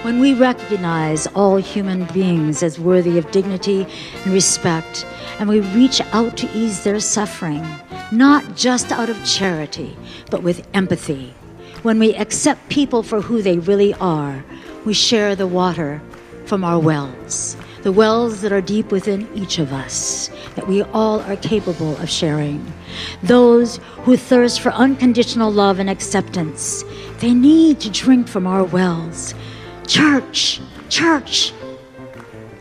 When we recognize all human beings as worthy of dignity and respect, and we reach out to ease their suffering, not just out of charity, but with empathy. When we accept people for who they really are, we share the water from our wells, the wells that are deep within each of us, that we all are capable of sharing. Those who thirst for unconditional love and acceptance, they need to drink from our wells. Church,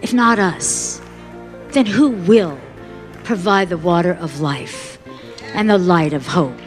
if not us, then who will provide the water of life and the light of hope?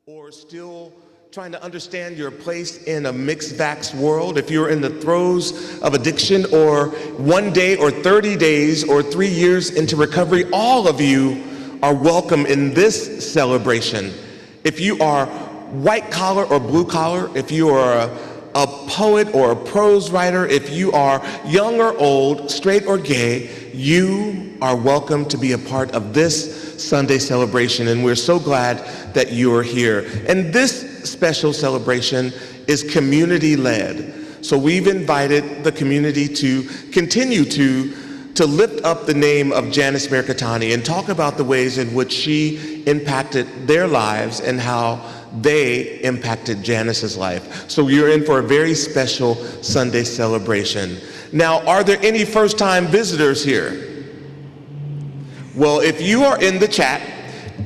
Or still trying to understand your place in a mixed vax world, if you're in the throes of addiction, or 1 day or 30 days or 3 years into recovery, all of you are welcome in this celebration. If you are white collar or blue collar, if you are a poet or a prose writer, if you are young or old, straight or gay, you are welcome to be a part of this Sunday celebration, and we're so glad that you are here. And this special celebration is community-led. So we've invited the community to continue to lift up the name of Janice Mercatani and talk about the ways in which she impacted their lives and how they impacted Janice's life. So you're in for a very special Sunday celebration. Now, are there any first-time visitors here? Well, if you are in the chat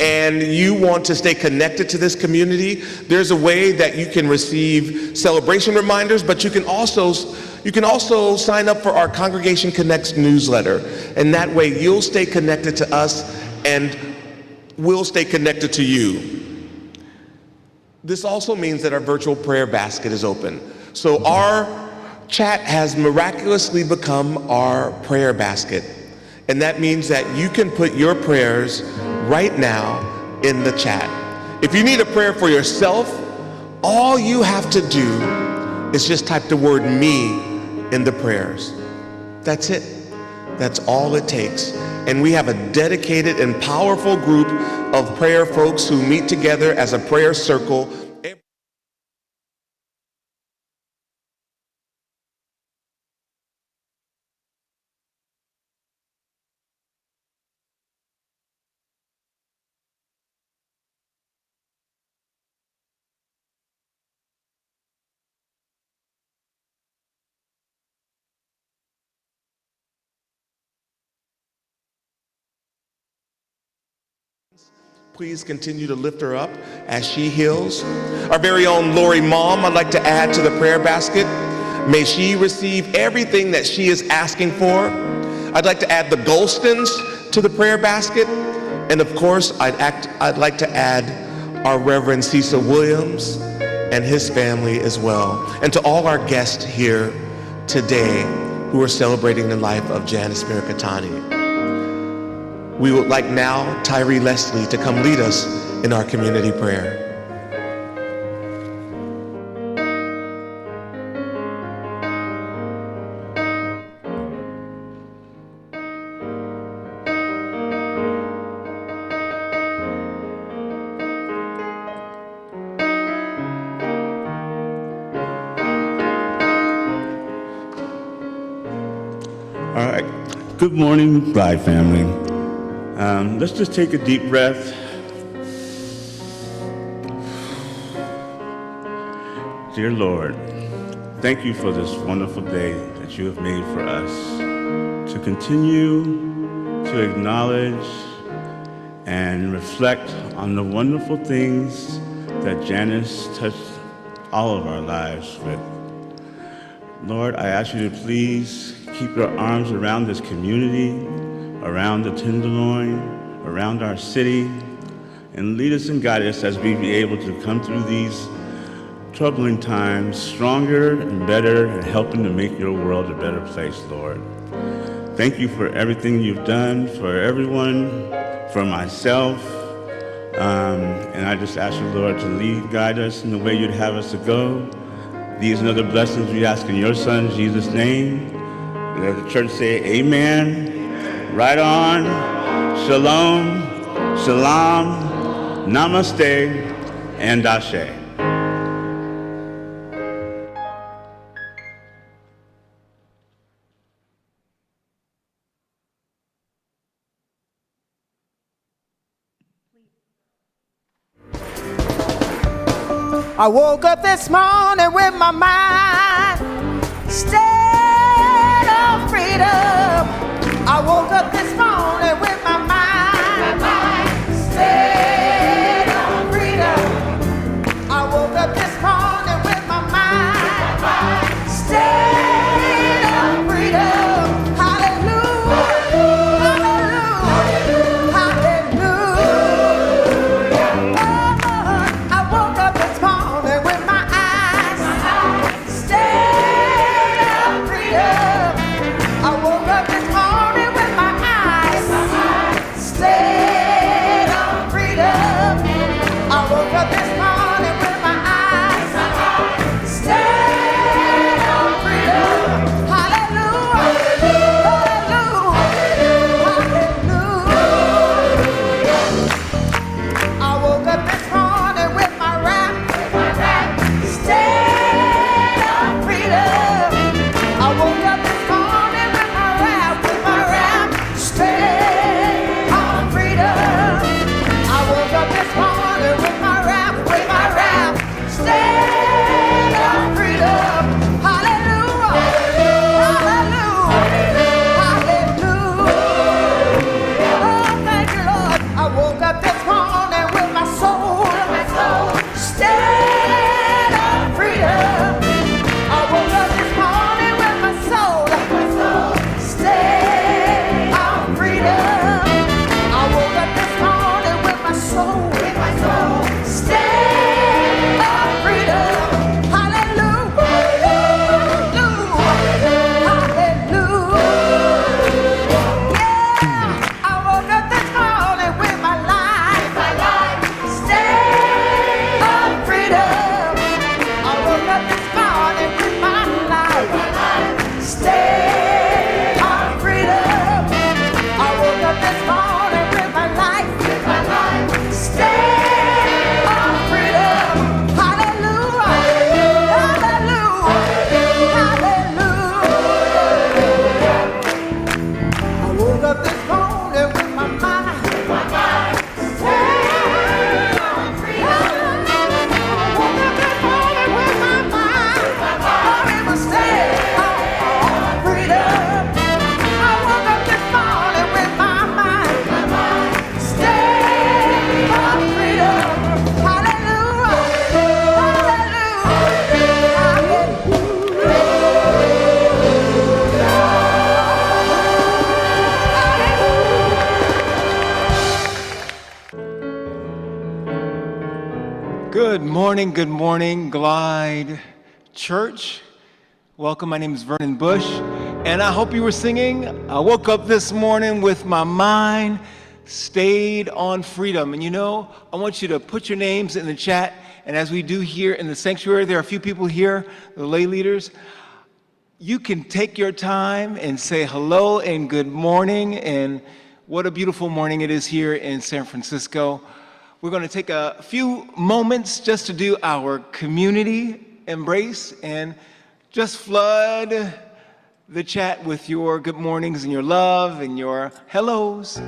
and you want to stay connected to this community, there's a way that you can receive celebration reminders, but you can also sign up for our Congregation Connects newsletter. And that way you'll stay connected to us and will stay connected to you. This also means that our virtual prayer basket is open. So our chat has miraculously become our prayer basket. And that means that you can put your prayers right now in the chat. If you need a prayer for yourself, all you have to do is just type the word me in the prayers. That's it. That's all it takes. And we have a dedicated and powerful group of prayer folks who meet together as a prayer circle. Please continue to lift her up as she heals. Our very own Lori Mom, I'd like to add to the prayer basket. May she receive everything that she is asking for. I'd like to add the Golstons to the prayer basket. And of course, I'd like to add our Reverend Cecil Williams and his family as well. And to all our guests here today who are celebrating the life of Janice Mirikatani. We would like now Tyree Leslie to come lead us in our community prayer. All right. Good morning, Bride family. Let's just take a deep breath. Dear Lord, thank you for this wonderful day that you have made for us to continue to acknowledge and reflect on the wonderful things that Janice touched all of our lives with. Lord, I ask you to please keep your arms around this community, around the Tenderloin, around our city, and lead us and guide us as we be able to come through these troubling times stronger and better and helping to make your world a better place, Lord. Thank you for everything you've done for everyone, for myself, and I just ask you, Lord, to lead, guide us in the way you'd have us to go. These and other blessings we ask in your Son, Jesus' name. Let the church say amen. Right on. Shalom. Shalom. Namaste. And Ashe. I woke up this morning with my mind state of freedom. I woke up this morning with my mind state of freedom. I woke up this morning with my mind state of freedom. Hallelujah, hallelujah, hallelujah. I woke up this morning with my eyes state of freedom. I woke up this morning with my eyes Good morning, Glide Church. Welcome, my name is Vernon Bush, and I hope you were singing. I woke up this morning with my mind stayed on freedom. And you know, I want you to put your names in the chat, and as we do here in the sanctuary, there are a few people here, the lay leaders. You can take your time and say hello and good morning, and what a beautiful morning it is here in San Francisco. We're going to take a few moments just to do our community embrace and just flood the chat with your good mornings and your love and your hellos.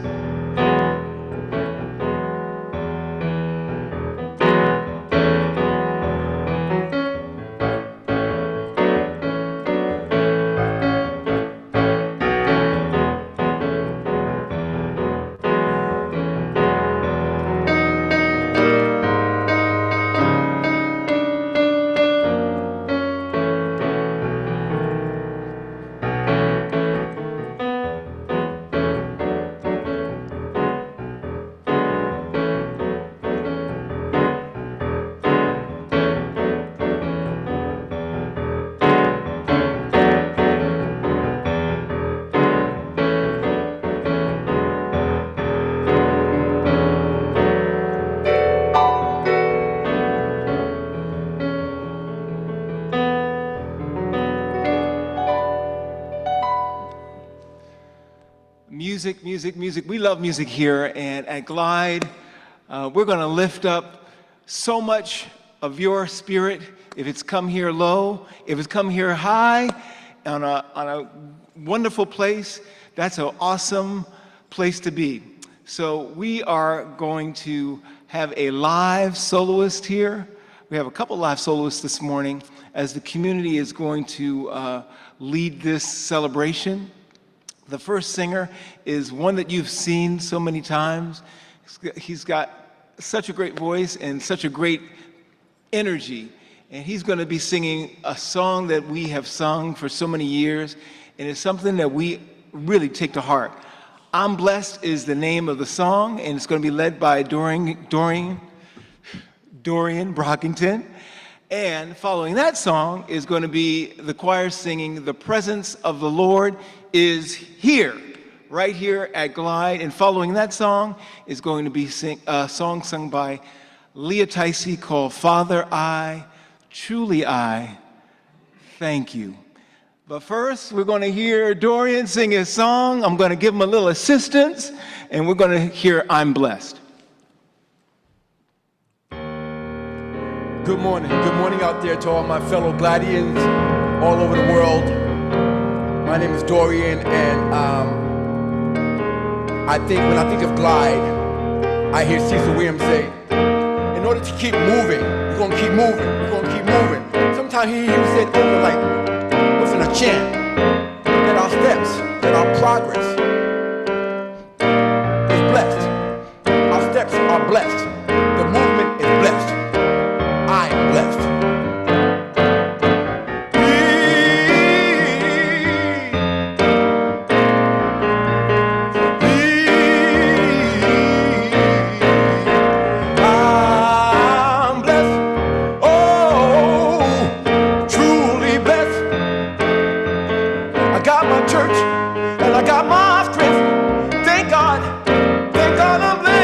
Music. We love music here, and at Glide, we're going to lift up so much of your spirit. If it's come here low, if it's come here high, on a wonderful place, that's an awesome place to be. So we are going to have a live soloist here. We have a couple live soloists this morning as the community is going to lead this celebration. The first singer is one that you've seen so many times. He's got such a great voice and such a great energy. And he's going to be singing a song that we have sung for so many years. And it's something that we really take to heart. I'm Blessed is the name of the song, and it's going to be led by Dorian Brockington. And following that song is going to be the choir singing The Presence of the Lord is Here, right here at Glide. And following that song is going to be a song sung by Leah Tysse called Father, I, Truly I, Thank You. But first, we're going to hear Dorian sing his song. I'm going to give him a little assistance, and we're going to hear I'm Blessed. Good morning out there to all my fellow Gladians all over the world. My name is Dorian, and when I think of Glide, I hear Cecil Williams say, in order to keep moving, you're gonna keep moving, you're gonna keep moving. Sometimes he said over like, within a chant, that our steps, that our progress is blessed. Our steps are blessed. The movement is blessed. I am blessed. I'm blessed. Oh, truly blessed. I got my church and I got my strength. Thank God I'm blessed.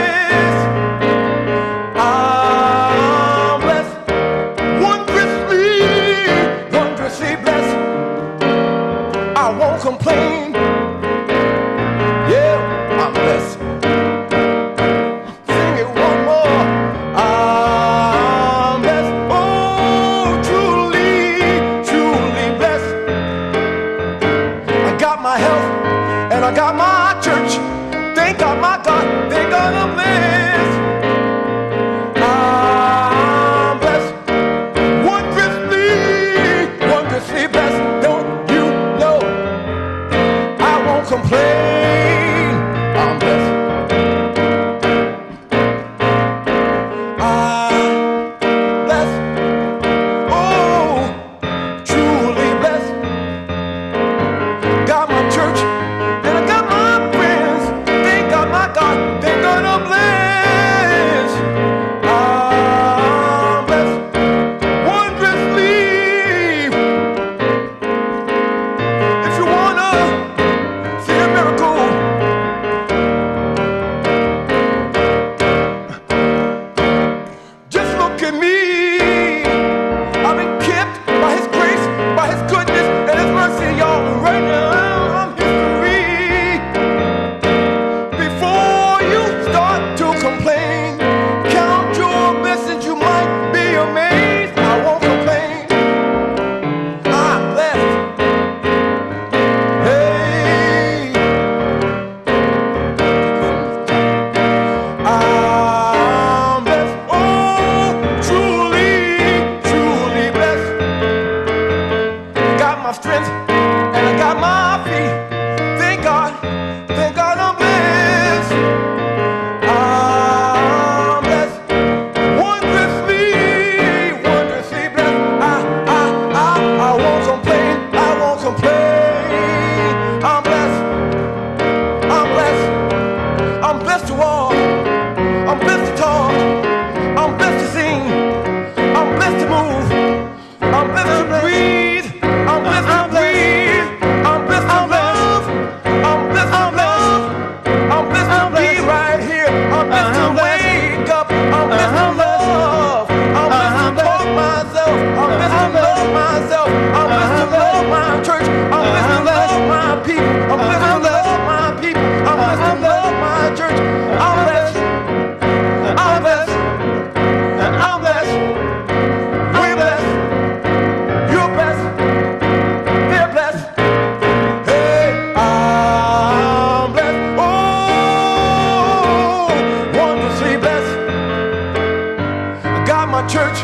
my church,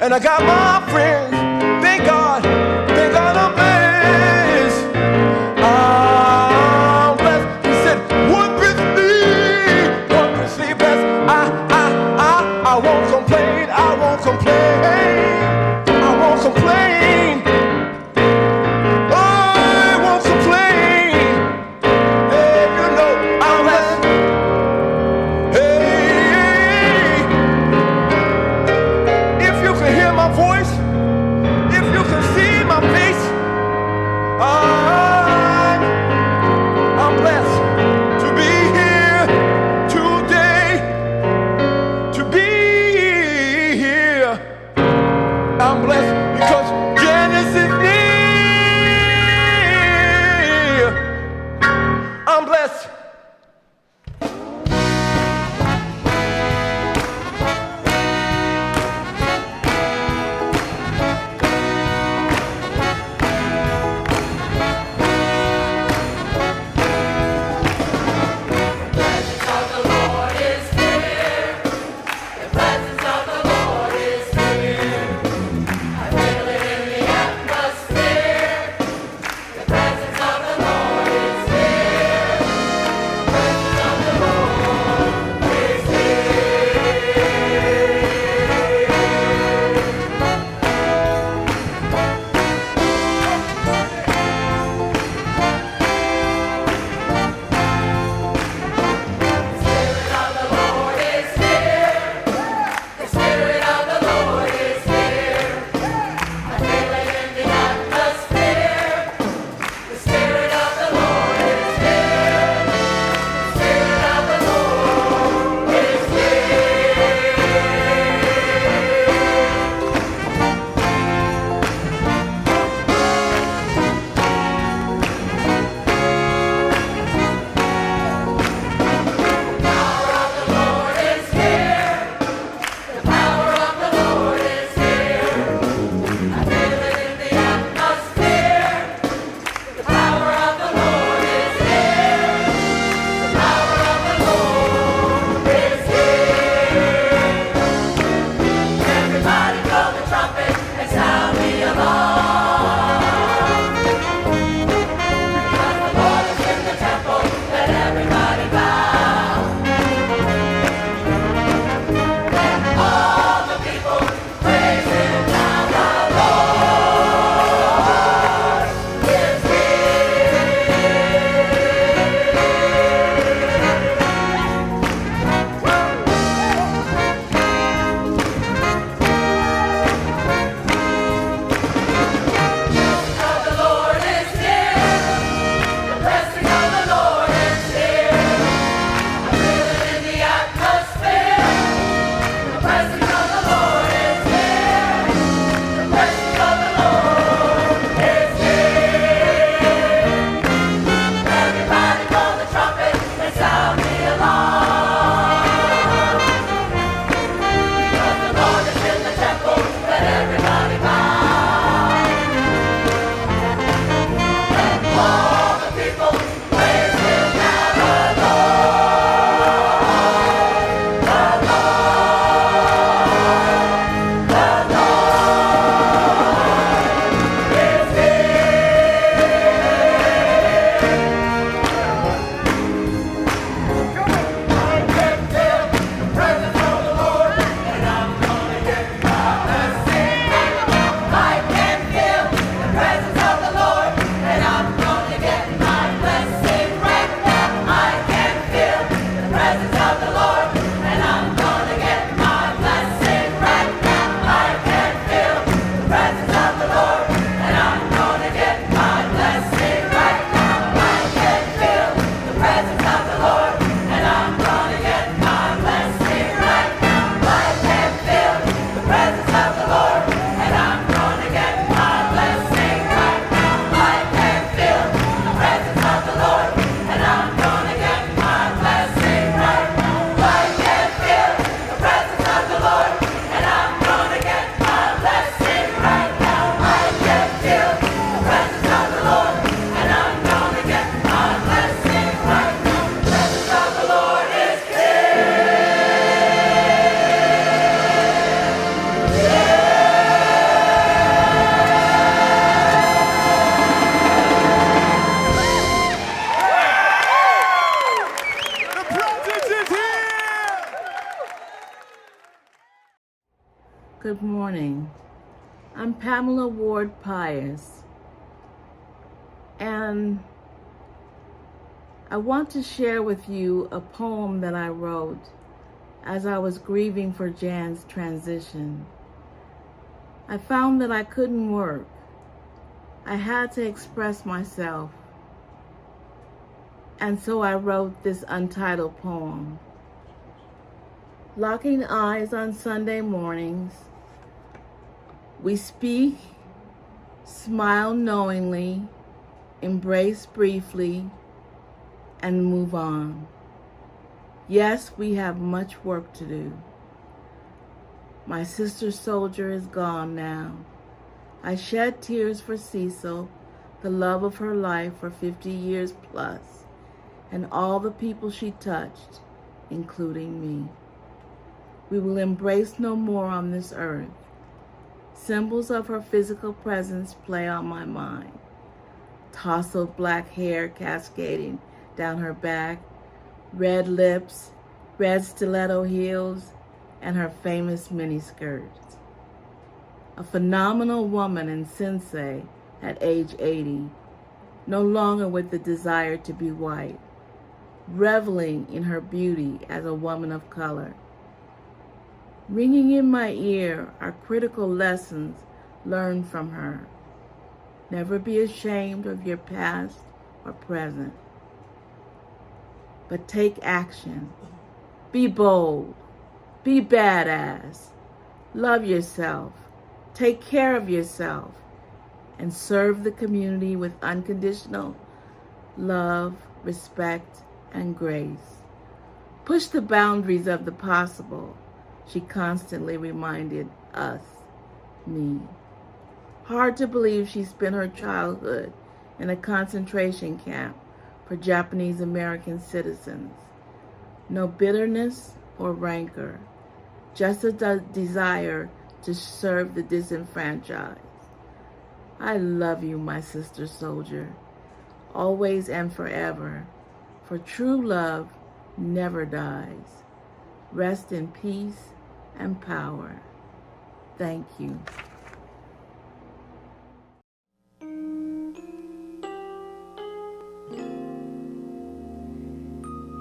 and I got my friends. Thank God I'm blessed. I'm blessed. He said, one with me, one with me blessed. I won't complain, I won't complain, I won't complain. I won't complain. Hey, you know I'm blessed. Hey, if you can hear my voice, if you can see my face, Good morning. I'm Pamela Ward PIOUS, and I want to share with you a poem that I wrote as I was grieving for Jan's transition. I found that I couldn't work. I had to express myself, and so I wrote this untitled poem. Locking eyes on Sunday mornings, we speak, smile knowingly, embrace briefly, and move on. Yes, we have much work to do. My sister soldier is gone now. I shed tears for Cecil, the love of her life for 50 years plus, and all the people she touched, including me. We will embrace no more on this earth. Symbols of her physical presence play on my mind. Tousled black hair cascading down her back, red lips, red stiletto heels, and her famous miniskirts. A phenomenal woman and sensei at age 80, no longer with the desire to be white, reveling in her beauty as a woman of color. Ringing in my ear are critical lessons learned from her. Never be ashamed of your past or present, but take action. Be bold. Be badass. Love yourself. Take care of yourself. And serve the community with unconditional love, respect, and grace. Push the boundaries of the possible, she constantly reminded us, me. Hard to believe she spent her childhood in a concentration camp for Japanese American citizens. No bitterness or rancor, just a desire to serve the disenfranchised. I love you, my sister soldier, always and forever, for true love never dies. Rest in peace and power. Thank you.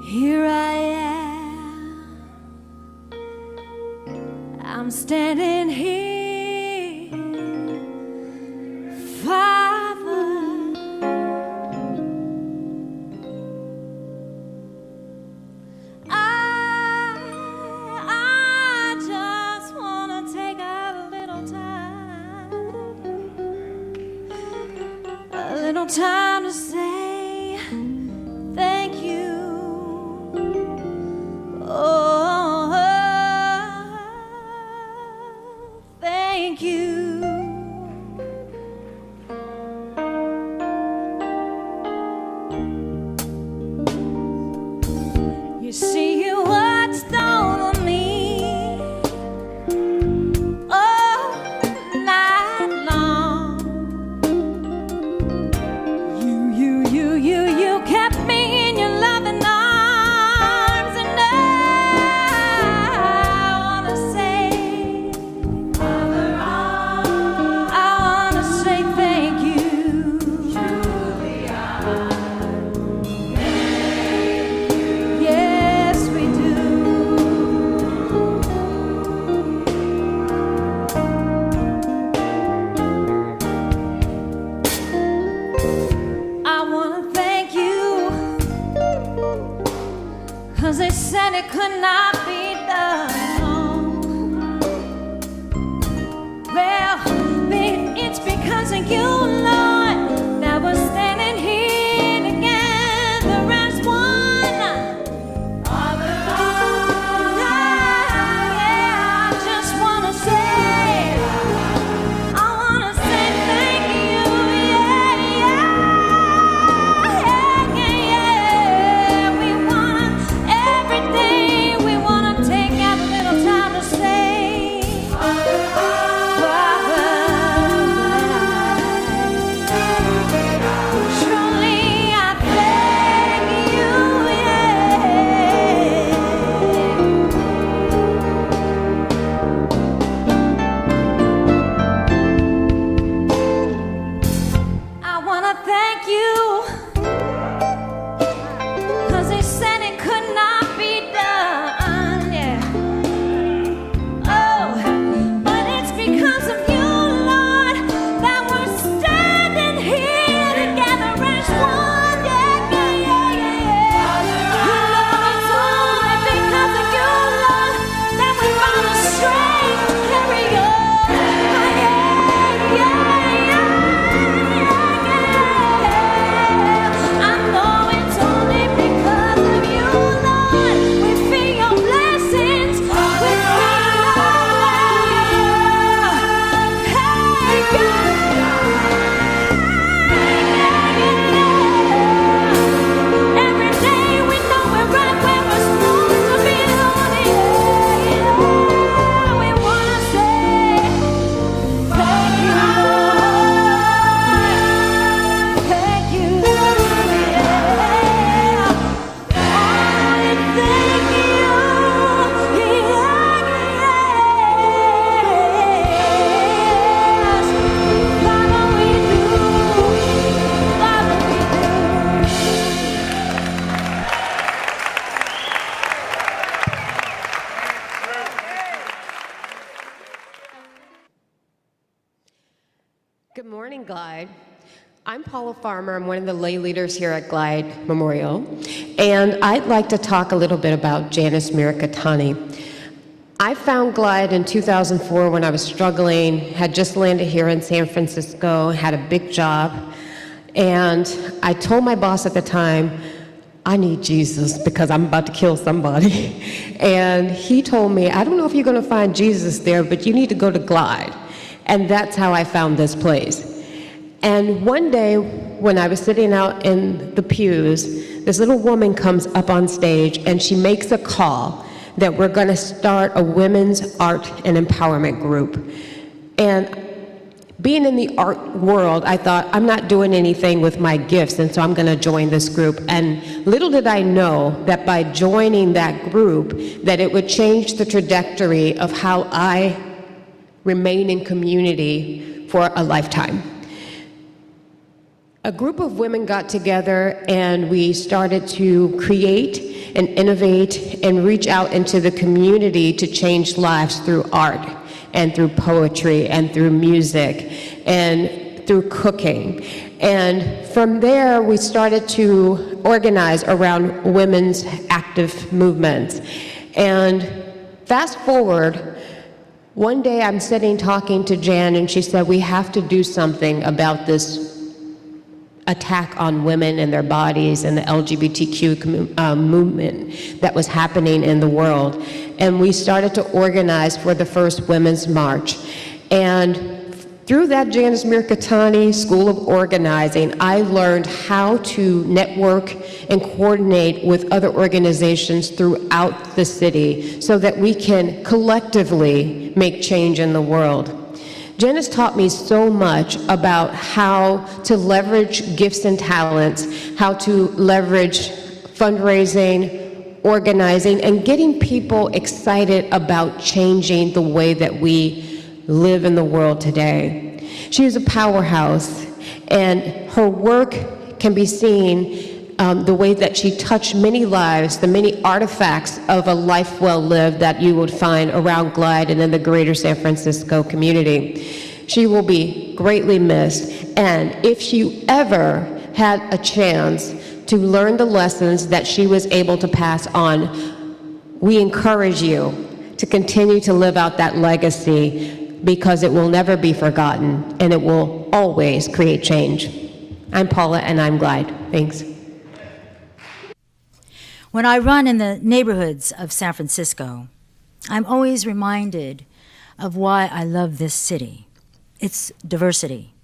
Here I am, I'm standing here, Father. I just want to take a little time to say thank you. Oh, thank you. You see, you watched over me all night long. Good morning, Glide. I'm Paula Farmer. I'm one of the lay leaders here at Glide Memorial, and I'd like to talk a little bit about Janice Mirikatani. I found Glide in 2004 when I was struggling, had just landed here in San Francisco, had a big job, and I told my boss at the time, I need Jesus because I'm about to kill somebody. And he told me, I don't know if you're going to find Jesus there, but you need to go to Glide. And that's how I found this place. And one day, when I was sitting out in the pews, this little woman comes up on stage and she makes a call that we're going to start a women's art and empowerment group. And being in the art world, I thought, I'm not doing anything with my gifts, and so I'm going to join this group. And little did I know that by joining that group, that it would change the trajectory of how I remain in community for a lifetime. A group of women got together and we started to create and innovate and reach out into the community to change lives through art and through poetry and through music and through cooking. And from there, we started to organize around women's active movements. And fast forward, one day I'm sitting talking to Jan and she said, we have to do something about this attack on women and their bodies and the LGBTQ movement that was happening in the world. And we started to organize for the first Women's March. And through that Janice Mirikatani School of Organizing, I learned how to network and coordinate with other organizations throughout the city so that we can collectively make change in the world. Janice taught me so much about how to leverage gifts and talents, how to leverage fundraising, organizing, and getting people excited about changing the way that we live in the world today. She is a powerhouse, and her work can be seen the way that she touched many lives, the many artifacts of a life well lived that you would find around Glide and in the greater San Francisco community. She will be greatly missed, and if you ever had a chance to learn the lessons that she was able to pass on, we encourage you to continue to live out that legacy because it will never be forgotten and it will always create change. I'm Paula and I'm Glide. Thanks. When I run in the neighborhoods of San Francisco, I'm always reminded of why I love this city. Its diversity,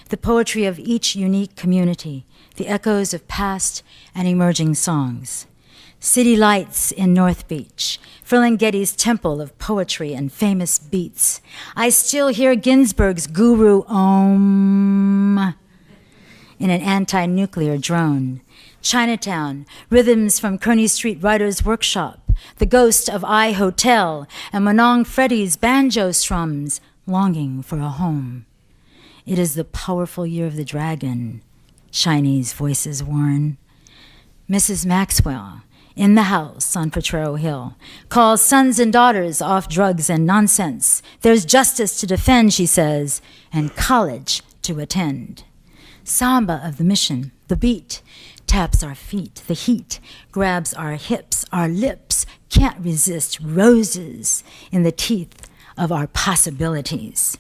the poetry of each unique community, the echoes of past and emerging songs. City lights in North Beach, Ferlinghetti's temple of poetry and famous beats. I still hear Ginsberg's Guru Om in an anti-nuclear drone. Chinatown, rhythms from Kearney Street Writers' Workshop, the ghost of I Hotel, and Manong Freddy's banjo strums, longing for a home. It is the powerful year of the dragon, Chinese voices warn. Mrs. Maxwell, in the house on Potrero Hill, calls sons and daughters off drugs and nonsense. There's justice to defend, she says, and college to attend. Samba of the mission, the beat, taps our feet, the heat grabs our hips, our lips can't resist roses in the teeth of our possibilities.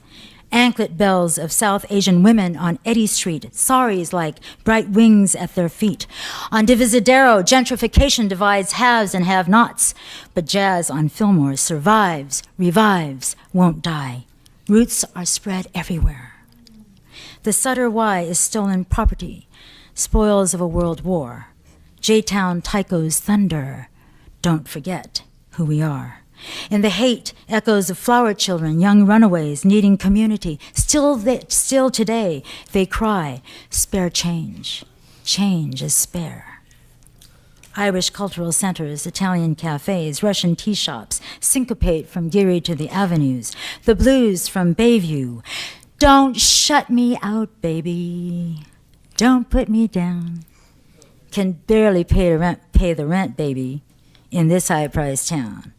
Anklet bells of South Asian women on Eddy Street, saris like bright wings at their feet. On Divisadero, gentrification divides haves and have-nots, but jazz on Fillmore survives, revives, won't die. Roots are spread everywhere. The Sutter Y is stolen property, spoils of a world war. J-Town Tycho's thunder, don't forget who we are. In the hate, echoes of flower children, young runaways needing community. Still today, they cry, spare change. Change is spare. Irish cultural centers, Italian cafes, Russian tea shops syncopate from Geary to the avenues. The blues from Bayview. Don't shut me out, baby. Don't put me down. Can barely pay the rent, baby, in this high-priced town.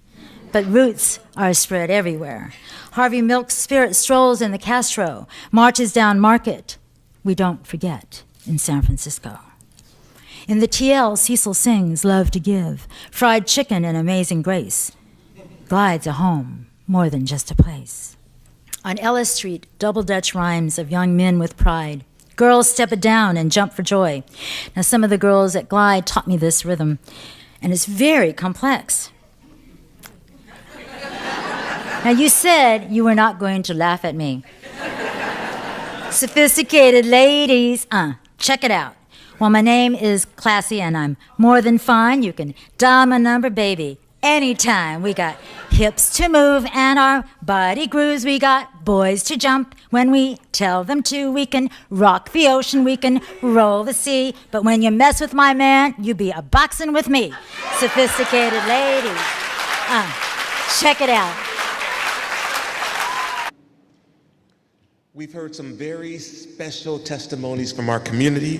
but roots are spread everywhere. Harvey Milk's spirit strolls in the Castro, marches down Market. We don't forget in San Francisco. In the TL, Cecil sings Love to Give, fried chicken and amazing grace. Glide's a home, more than just a place. On Ellis Street, double Dutch rhymes of young men with pride. Girls step it down and jump for joy. Now, some of the girls at Glide taught me this rhythm, and it's very complex. Now, you said you were not going to laugh at me. Sophisticated ladies, check it out. Well, my name is Classy, and I'm more than fine. You can dial my number, baby, anytime. We got hips to move and our body grooves. We got boys to jump when we tell them to. We can rock the ocean, we can roll the sea. But when you mess with my man, you be a boxing with me. Sophisticated ladies, check it out. We've heard some very special testimonies from our community.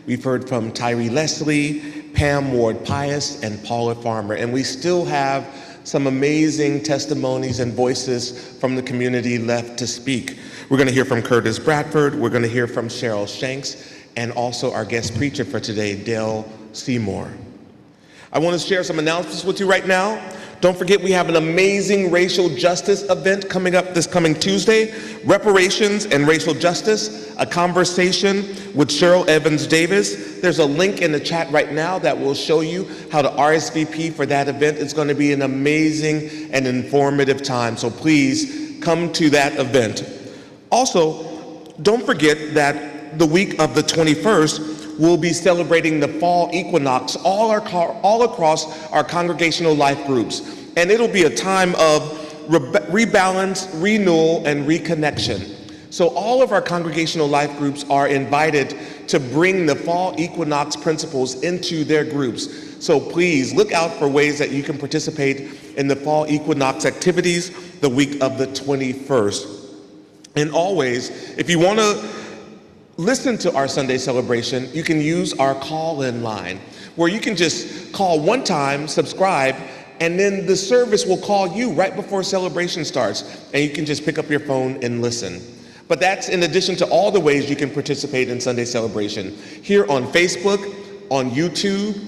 We've heard from Tyree Leslie, Pam Ward Pius, and Paula Farmer, and we still have some amazing testimonies and voices from the community left to speak. We're going to hear from Curtis Bradford, we're going to hear from Cheryl Shanks, and also our guest preacher for today, Dale Seymour. I want to share some announcements with you right now. Don't forget, we have an amazing racial justice event coming up this coming Tuesday, Reparations and Racial Justice, a conversation with Cheryl Evans Davis. There's a link in the chat right now that will show you how to RSVP for that event. It's going to be an amazing and informative time, so please come to that event. Also, don't forget that the week of the 21st, we'll be celebrating the fall equinox all across our congregational life groups. And it'll be a time of rebalance, renewal, and reconnection. So all of our congregational life groups are invited to bring the fall equinox principles into their groups. So please look out for ways that you can participate in the fall equinox activities the week of the 21st. And always, if you want to listen to our Sunday celebration, you can use our call-in line, where you can just call one time, subscribe, and then the service will call you right before celebration starts, and you can just pick up your phone and listen. But that's in addition to all the ways you can participate in Sunday celebration, here on Facebook, on YouTube,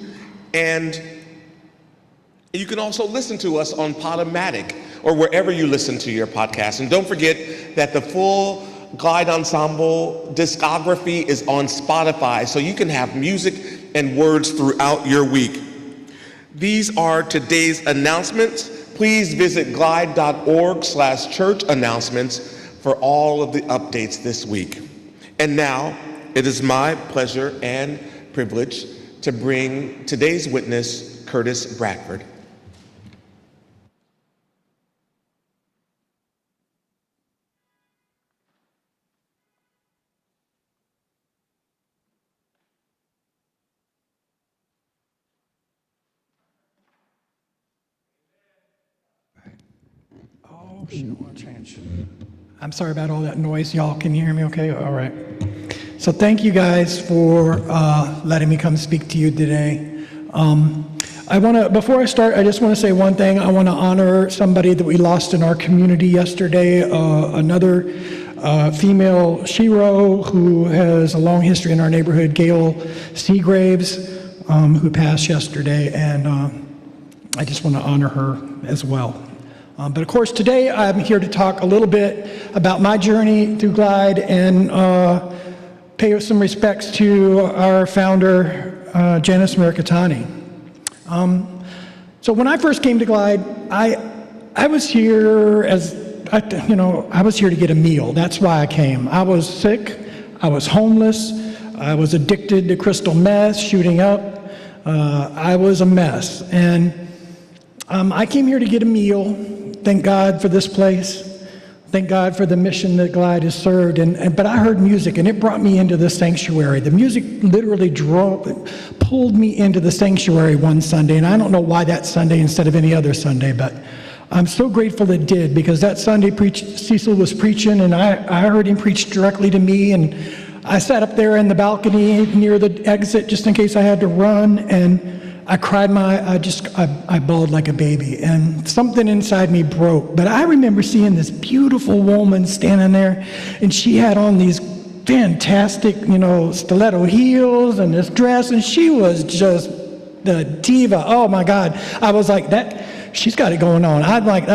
and you can also listen to us on Podomatic, or wherever you listen to your podcast. And don't forget that the full Glide Ensemble discography is on Spotify, so you can have music and words throughout your week. These are today's announcements. Please visit glide.org/church announcements for all of the updates this week. And now, it is my pleasure and privilege to bring today's witness, Curtis Bradford. I'm sorry about all that noise. Y'all can hear me okay? All right. So thank you guys for letting me come speak to you today. Before I start, I just want to say one thing. I want to honor somebody that we lost in our community yesterday, another female shero who has a long history in our neighborhood, Gail Seagraves, who passed yesterday, and I just want to honor her as well. But of course, today I'm here to talk a little bit about my journey through Glide and pay some respects to our founder, Janice Mercatani. So when I first came to Glide, I was here I was here to get a meal. That's why I came. I was sick, I was homeless, I was addicted to crystal meth, shooting up. I was a mess. And I came here to get a meal. Thank God for this place. Thank God for the mission that Glide has served. But I heard music, and it brought me into the sanctuary. The music literally pulled me into the sanctuary one Sunday, and I don't know why that Sunday instead of any other Sunday, but I'm so grateful it did, because that Sunday Cecil was preaching, and I heard him preach directly to me, and I sat up there in the balcony near the exit just in case I had to run, and I cried I bawled like a baby, and something inside me broke. But I remember seeing this beautiful woman standing there, and she had on these fantastic, stiletto heels and this dress, and she was just the diva. Oh my God. I was like, she's got it going on. I like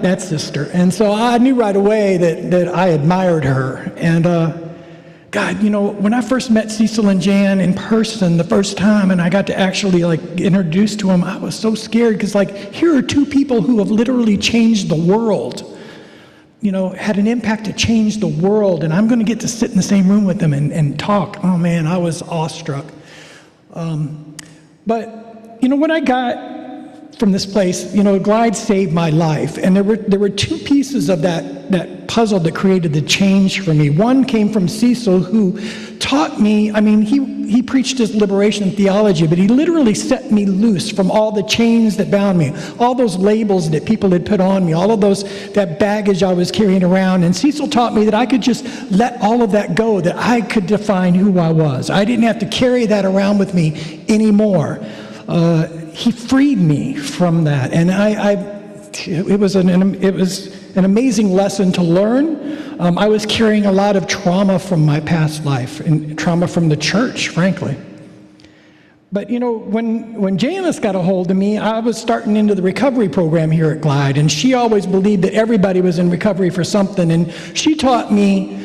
that sister. And so I knew right away that I admired her. And God, when I first met Cecil and Jan in person the first time, and I got to actually introduce to them, I was so scared, because here are two people who have literally changed the world, had an impact to change the world, and I'm going to get to sit in the same room with them and talk. Oh man, I was awestruck. But what I got from this place, Glide saved my life, and there were two pieces of that puzzle that created the change for me. One came from Cecil, who taught me. He preached his liberation theology, but he literally set me loose from all the chains that bound me, all those labels that people had put on me, all of that baggage I was carrying around. And Cecil taught me that I could just let all of that go, that I could define who I was. I didn't have to carry that around with me anymore. He freed me from that, and it was an amazing lesson to learn. I was carrying a lot of trauma from my past life, and trauma from the church, frankly. But when Janice got a hold of me, I was starting into the recovery program here at Glide, and she always believed that everybody was in recovery for something, and she taught me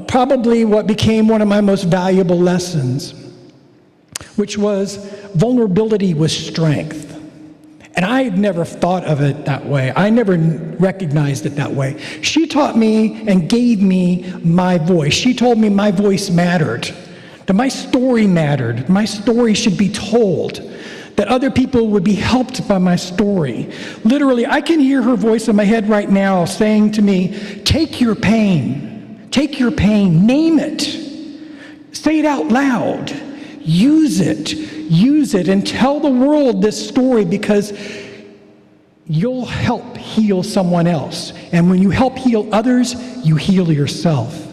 probably what became one of my most valuable lessons, which was vulnerability was strength. And I had never thought of it that way. I never recognized it that way. She taught me and gave me my voice. She told me my voice mattered, that my story mattered. My story should be told, that other people would be helped by my story. Literally, I can hear her voice in my head right now saying to me, take your pain, name it, say it out loud. Use it, and tell the world this story, because you'll help heal someone else. And when you help heal others, you heal yourself.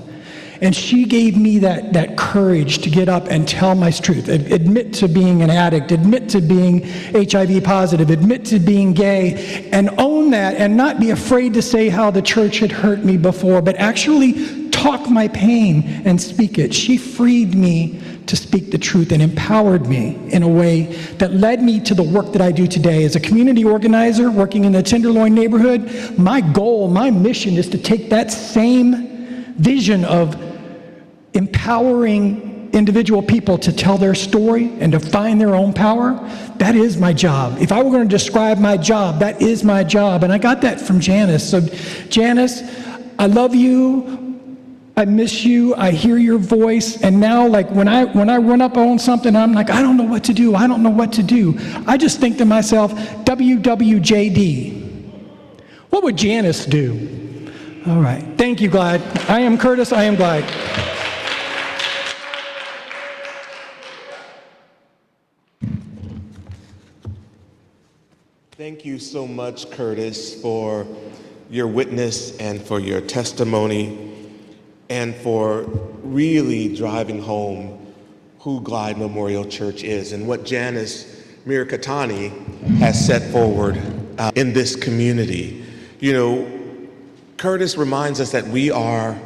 And she gave me that courage to get up and tell my truth, admit to being an addict, admit to being HIV positive, admit to being gay, and own that, and not be afraid to say how the church had hurt me before, but actually talk my pain and speak it. She freed me to speak the truth and empowered me in a way that led me to the work that I do today. As a community organizer working in the Tenderloin neighborhood, my goal, my mission is to take that same vision of empowering individual people to tell their story and to find their own power. That is my job. If I were going to describe my job, that is my job. And I got that from Janice. So Janice, I love you. I miss you. I hear your voice. And now, when I run up on something, I'm like, I don't know what to do. I don't know what to do. I just think to myself, WWJD. What would Janice do? All right. Thank you, Glide. I am Curtis. I am Glide. Thank you so much, Curtis, for your witness and for your testimony, and for really driving home who Glide Memorial Church is and what Janice Mirikatani has set forward in this community. Curtis reminds us that we are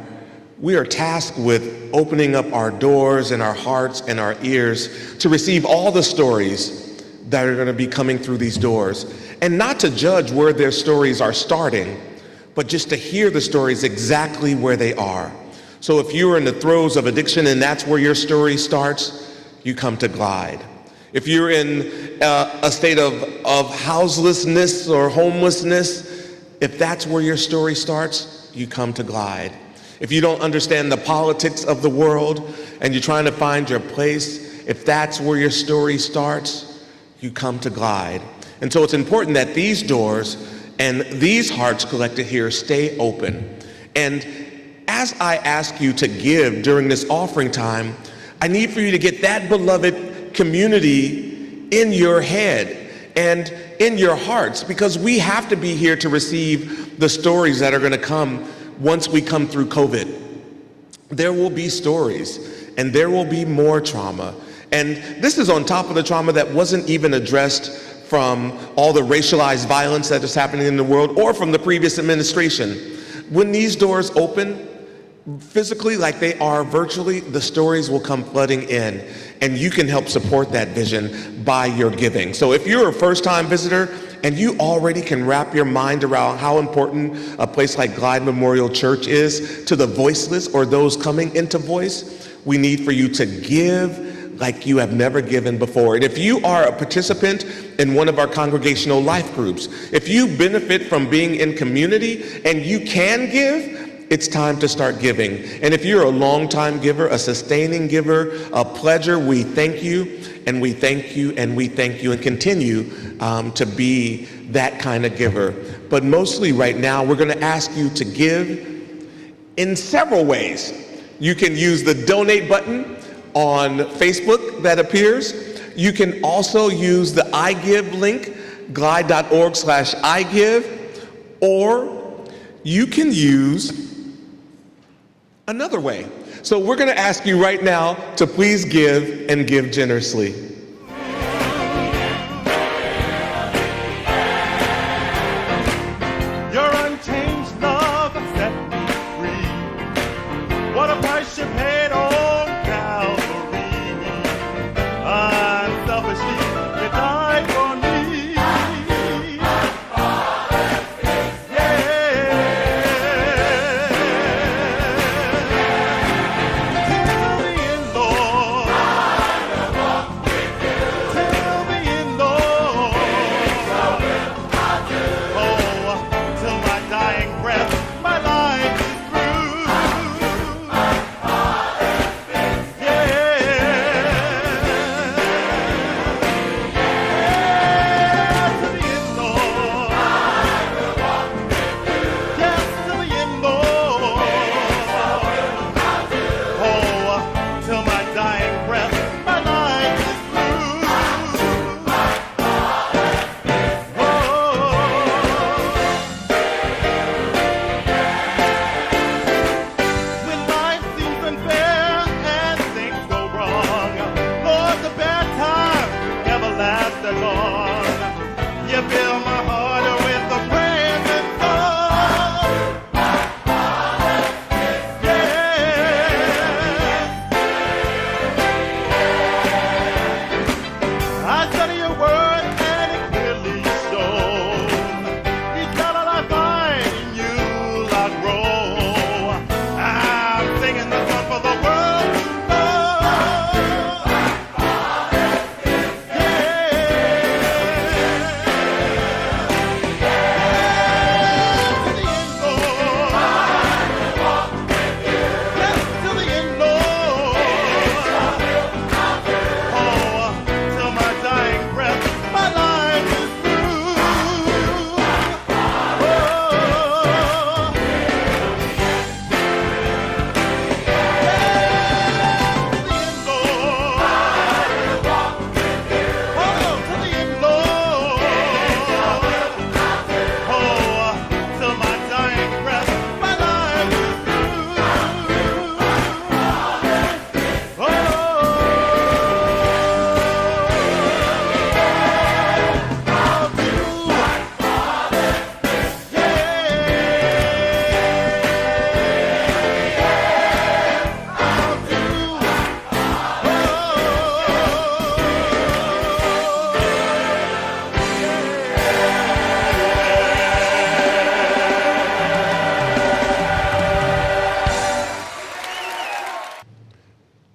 tasked with opening up our doors and our hearts and our ears to receive all the stories that are going to be coming through these doors, and not to judge where their stories are starting, but just to hear the stories exactly where they are. So if you're in the throes of addiction and that's where your story starts, you come to Glide. If you're in a state of houselessness or homelessness, if that's where your story starts, you come to Glide. If you don't understand the politics of the world and you're trying to find your place, if that's where your story starts, you come to Glide. And so it's important that these doors and these hearts collected here stay open. And as I ask you to give during this offering time, I need for you to get that beloved community in your head and in your hearts, because we have to be here to receive the stories that are going to come once we come through COVID. There will be stories, and there will be more trauma, And this is on top of the trauma that wasn't even addressed from all the racialized violence that is happening in the world or from the previous administration. When these doors open, physically like they are virtually, the stories will come flooding in, and you can help support that vision by your giving. So if you're a first-time visitor and you already can wrap your mind around how important a place like Glide Memorial Church is to the voiceless or those coming into voice, we need for you to give like you have never given before. And if you are a participant in one of our congregational life groups, if you benefit from being in community and you can give, it's time to start giving. And if you're a long-time giver, a sustaining giver, a pledger, we thank you, and we thank you, and we thank you, and continue to be that kind of giver. But mostly right now, we're gonna ask you to give in several ways. You can use the donate button on Facebook that appears. You can also use the iGive link, glide.org/iGive, or you can use another way. So we're going to ask you right now to please give and give generously. Your unchanged love set me free. What a price you paid on Calvary. Unselfishly, you died for me.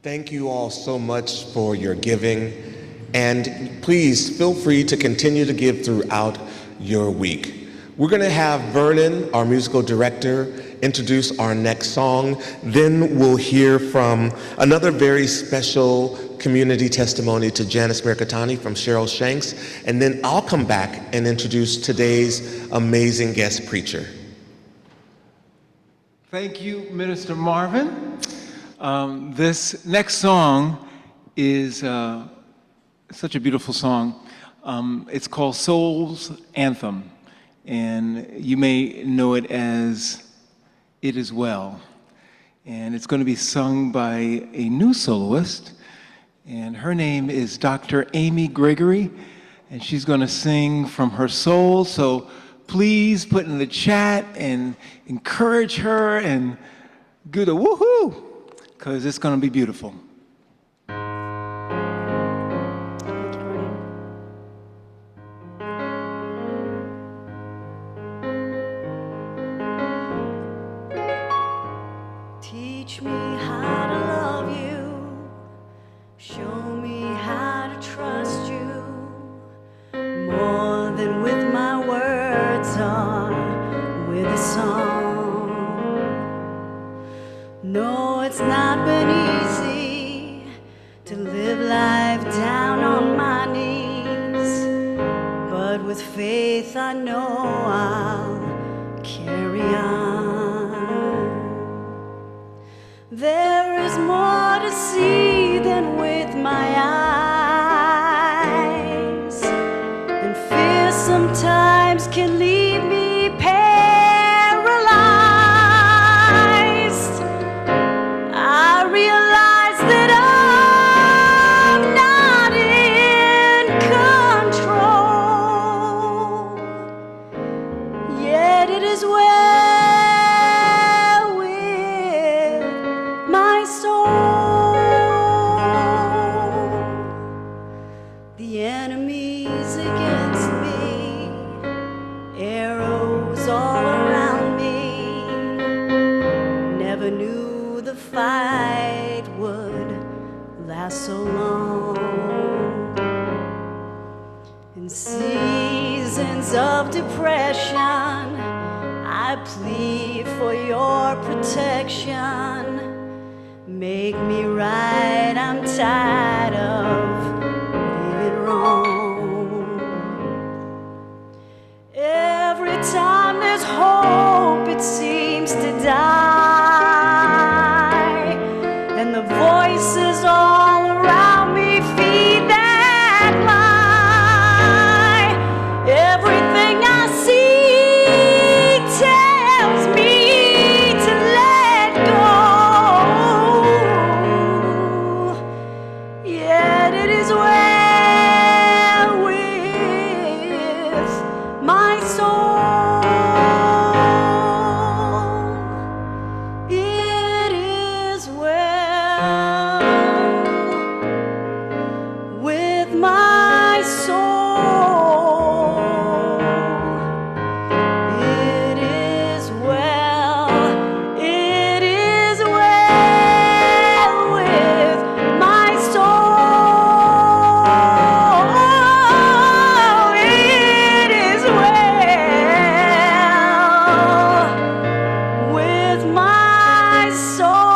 Thank you all so much for your giving, and please feel free to continue to give throughout your week. We're going to have Vernon, our musical director, introduce our next song. Then we'll hear from another very special community testimony to Janice Mercatani from Cheryl Shanks, and then I'll come back and introduce today's amazing guest preacher. Thank you, Minister Marvin. This next song is such a beautiful song. It's called Soul's Anthem, and you may know it as It Is Well. And it's going to be sung by a new soloist, And her name is Dr. Amy Gregory, and she's going to sing from her soul. So please put in the chat and encourage her and give a woohoo, because it's going to be beautiful. Teach me how to love you. Show me how to trust you. More than with my words or with a song. No, it's not been easy to live life down on my knees. But with faith I know I'll carry on. There is more to see than with my eyes, and fear sometimes can leave me paralyzed. I realize that I'm not in control, yet it is well my soul. The enemy's against me, arrows all around me. Never knew the fight would last so long. In seasons of depression, I plead for your protection. Make me right, I'm tired of being wrong. Every time there's hope, it seems to die, and the voices all around me feed that lie. Everything I see tells me to let go. Yet it is well with my soul. It is well with my soul. It is well. It is well with my soul. It is well with my soul.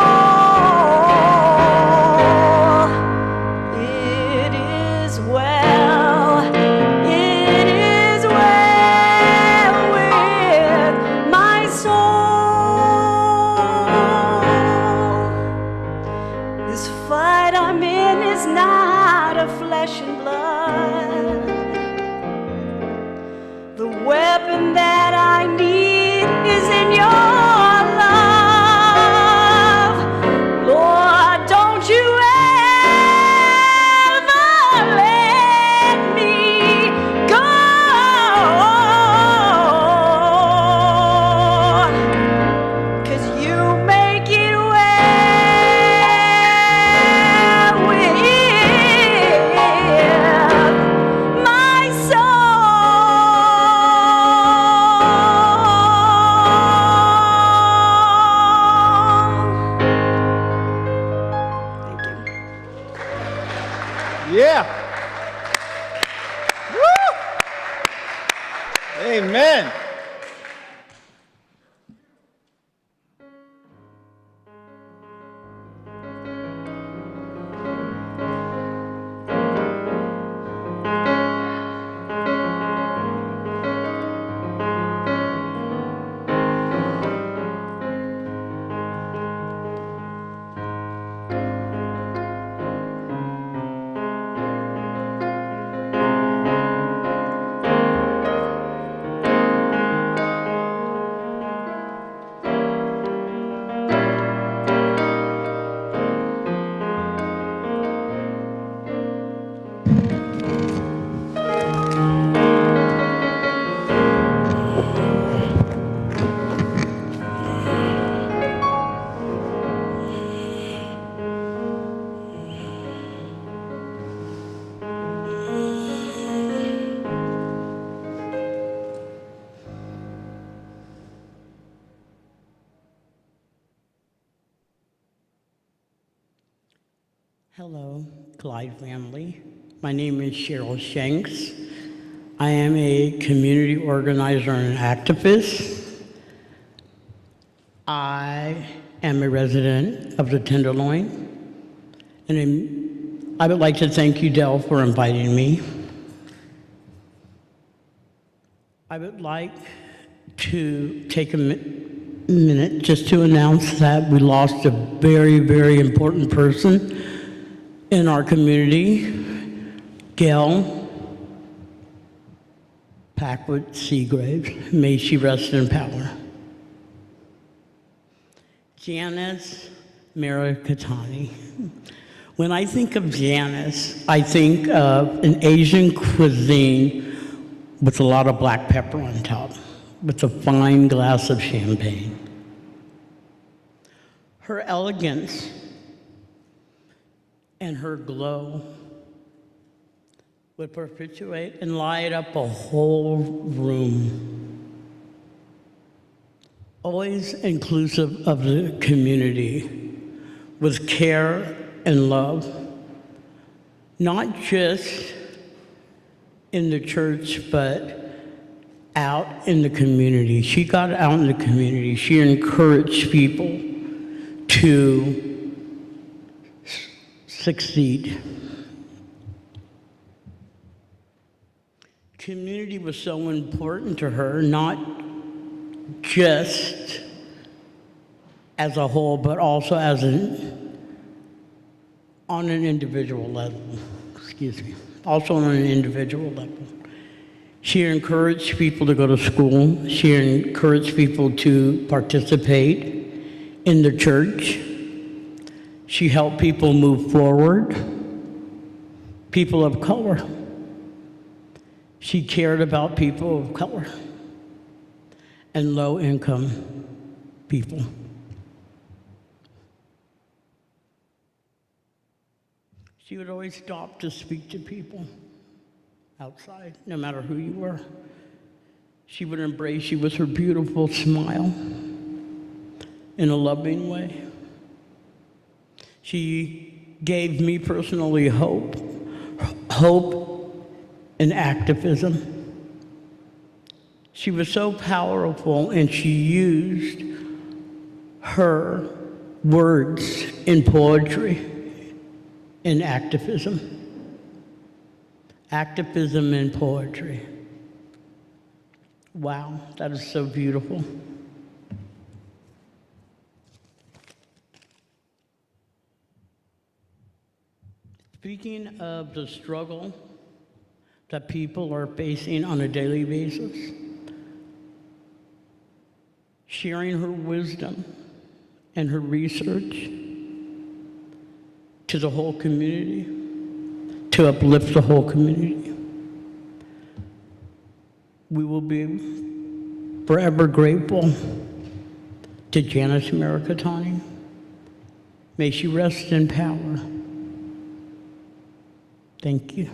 It is well. It is well with my soul. This fight I'm in is not of flesh and blood. The weapon that I need is in your love. Lord, don't you ever let me go. 'Cause you make it well with Hello, Glide family. My name is Cheryl Shanks. I am a community organizer and activist. I am a resident of the Tenderloin, and I would like to thank you, Dell, for inviting me. I would like to take a minute just to announce that we lost a very, very important person in our community, Gail Packwood Seagrave. May she rest in power. Janice Marikatani. When I think of Janice, I think of an Asian cuisine with a lot of black pepper on top, with a fine glass of champagne. Her elegance and her glow would perpetuate and light up a whole room. Always inclusive of the community, with care and love, not just in the church, but out in the community. She got out in the community. She encouraged people to succeed. Community was so important to her, not just as a whole, but also as on an individual level. Excuse me. Also on an individual level. She encouraged people to go to school. She encouraged people to participate in the church. She helped people move forward, people of color. She cared about people of color and low-income people. She would always stop to speak to people outside, no matter who you were. She would embrace you with her beautiful smile in a loving way. She gave me personally hope and activism. She was so powerful, and she used her words in poetry and activism. Activism and poetry. Wow, that is so beautiful. Speaking of the struggle that people are facing on a daily basis, sharing her wisdom and her research to the whole community, to uplift the whole community. We will be forever grateful to Janice Marikatani. May she rest in power. Thank you.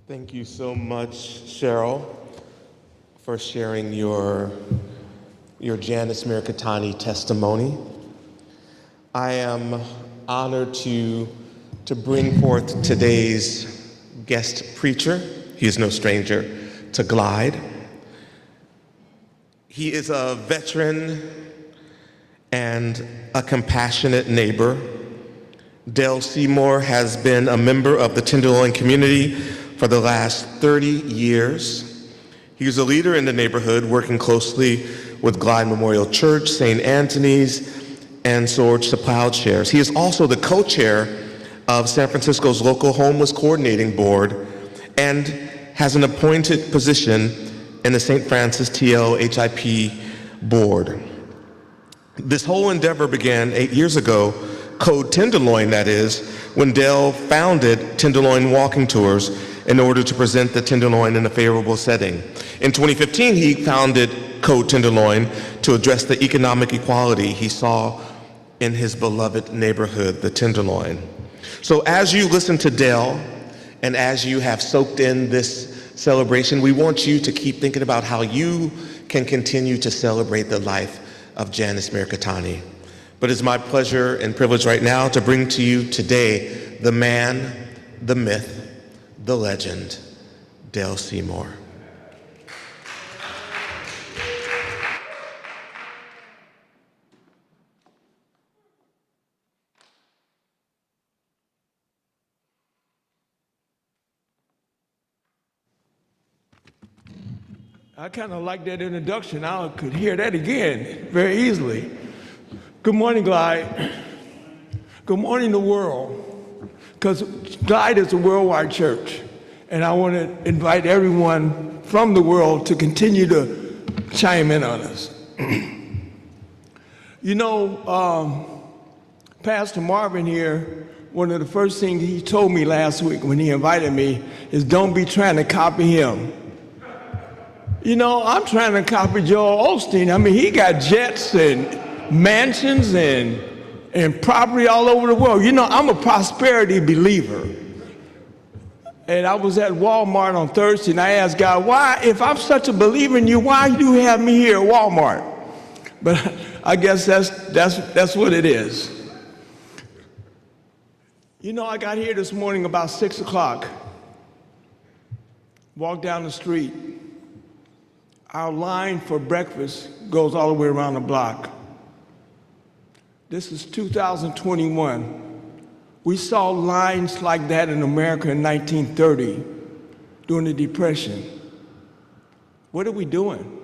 Thank you so much, Cheryl, for sharing your Janice Marikatani testimony. I am honored to bring forth today's guest preacher. He is no stranger to Glide. He is a veteran and a compassionate neighbor. Dale Seymour has been a member of the Tenderloin community for the last 30 years. He was a leader in the neighborhood, working closely with Glide Memorial Church, St. Anthony's, and Swords to Plowshares. He is also the co-chair of San Francisco's local homeless coordinating board and has an appointed position in the St. Francis TL HIP board. This whole endeavor began 8 years ago, Code Tenderloin, that is, when Dale founded Tenderloin Walking Tours in order to present the Tenderloin in a favorable setting. In 2015, he founded Code Tenderloin to address the economic equality he saw in his beloved neighborhood, the Tenderloin. So as you listen to Dale And as you have soaked in this celebration, we want you to keep thinking about how you can continue to celebrate the life of Janice Mirkatani. But it's my pleasure and privilege right now to bring to you today the man, the myth, the legend, Dale Seymour. I kind of like that introduction. I could hear that again very easily. Good morning, Glide. Good morning, the world. Because Glide is a worldwide church. And I want to invite everyone from the world to continue to chime in on us. You know, Pastor Marvin here, one of the first things he told me last week when he invited me is don't be trying to copy him. You know, I'm trying to copy Joel Osteen. I mean, he got jets and mansions and property all over the world. You know, I'm a prosperity believer. And I was at Walmart on Thursday, and I asked God, why, if I'm such a believer in you, why do you have me here at Walmart? But I guess that's what it is. You know, I got here this morning about 6 o'clock. Walked down the street. Our line for breakfast goes all the way around the block. This is 2021. We saw lines like that in America in 1930 during the Depression. What are we doing?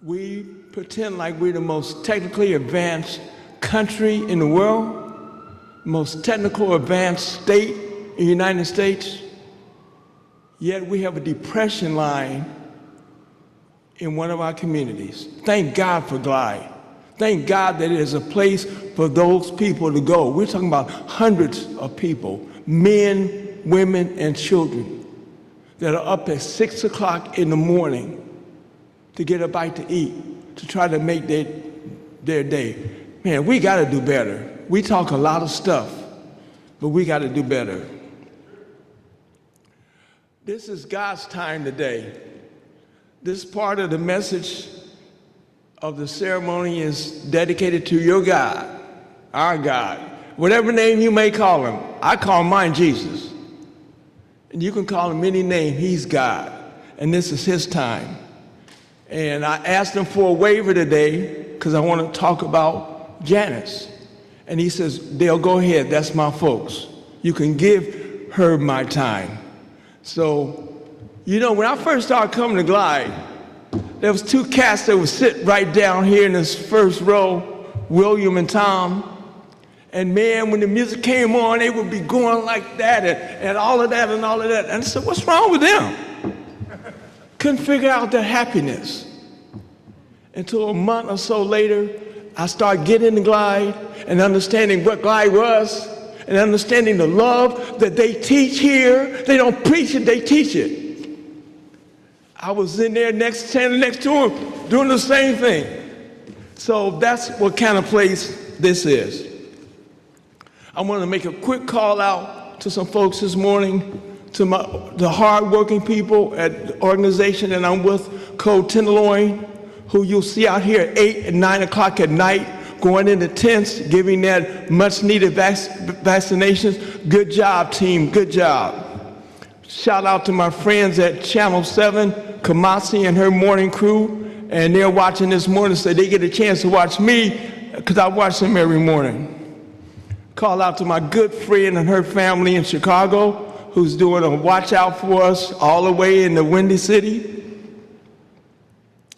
We pretend like we're the most technically advanced country in the world, most technical advanced state in the United States, yet we have a depression line in one of our communities. Thank God for Glide. Thank God that it is a place for those people to go. We're talking about hundreds of people, men, women, and children that are up at 6 o'clock in the morning to get a bite to eat, to try to make their day. Man, we gotta do better. We talk a lot of stuff, but we gotta do better. This is God's time today. This part of the message of the ceremony is dedicated to your God, our God. Whatever name you may call him, I call mine Jesus. And you can call him any name, he's God. And this is his time. And I asked him for a waiver today because I want to talk about Janice. And he says, Dale, go ahead, that's my folks. You can give her my time. So, you know, when I first started coming to Glide, there was two cats that would sit right down here in this first row, William and Tom. And man, when the music came on, they would be going like that and all of that and all of that. And I said, what's wrong with them? Couldn't figure out their happiness. Until a month or so later, I started getting into Glide and understanding what Glide was and understanding the love that they teach here. They don't preach it, they teach it. I was in there standing next to him, doing the same thing. So that's what kind of place this is. I want to make a quick call out to some folks this morning, to the hardworking people at the organization that I'm with, Code Tenderloin, who you'll see out here at 8 and 9 o'clock at night, going into tents, giving that much needed vaccinations. Good job, team, good job. Shout out to my friends at Channel 7, Kamasi and her morning crew, and they're watching this morning so they get a chance to watch me because I watch them every morning. Call out to my good friend and her family in Chicago who's doing a watch out for us all the way in the Windy City.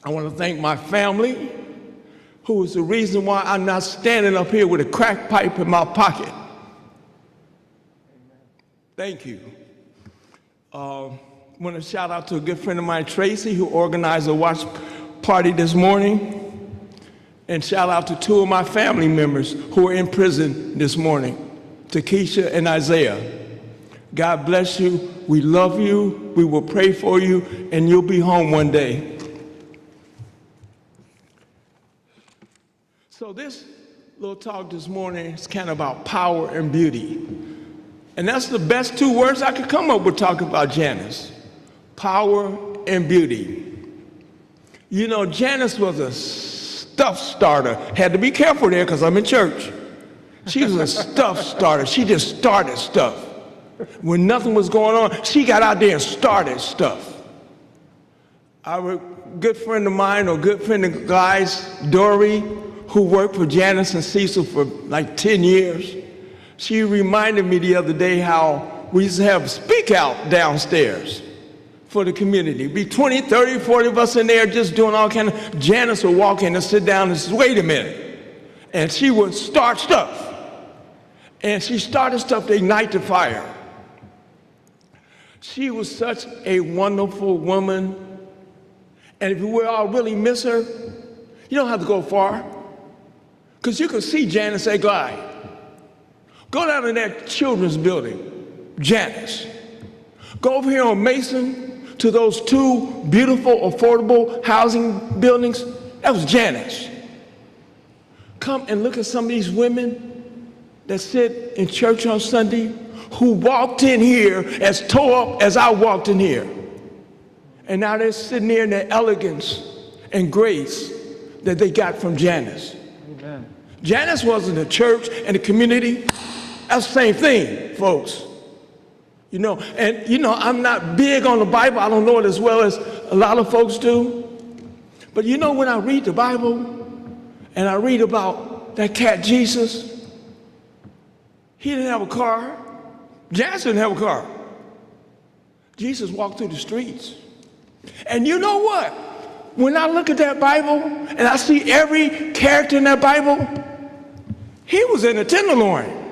I want to thank my family who is the reason why I'm not standing up here with a crack pipe in my pocket. Thank you. I want to shout out to a good friend of mine, Tysse, who organized a watch party this morning. And shout out to two of my family members who are in prison this morning, Takesha and Isaiah. God bless you. We love you. We will pray for you, and you'll be home one day. So this little talk this morning is kind of about power and beauty. And that's the best two words I could come up with talking about Janice. Power and beauty. You know, Janice was a stuff starter. Had to be careful there because I'm in church. She was a stuff starter. She just started stuff. When nothing was going on, she got out there and started stuff. Our good friend of mine, or good friend of Guy's, Dory, who worked for Janice and Cecil for like 10 years, she reminded me the other day how we used to have speak out downstairs for the community. Be 20, 30, 40 of us in there just doing all kind of, Janice would walk in and sit down and say, wait a minute. And she would start stuff. And she started stuff to ignite the fire. She was such a wonderful woman. And if we all really miss her, you don't have to go far. Because you can see Janice at Glide. Go down in that children's building, Janice. Go over here on Mason to those two beautiful, affordable housing buildings. That was Janice. Come and look at some of these women that sit in church on Sunday who walked in here as tore up as I walked in here. And now they're sitting there in their elegance and grace that they got from Janice. Amen. Janice wasn't a church and a community. That's the same thing, folks. You know, and you know, I'm not big on the Bible. I don't know it as well as a lot of folks do. But you know, when I read the Bible and I read about that cat Jesus, he didn't have a car. Janice didn't have a car. Jesus walked through the streets. And you know what? When I look at that Bible and I see every character in that Bible, he was in a tenderloin.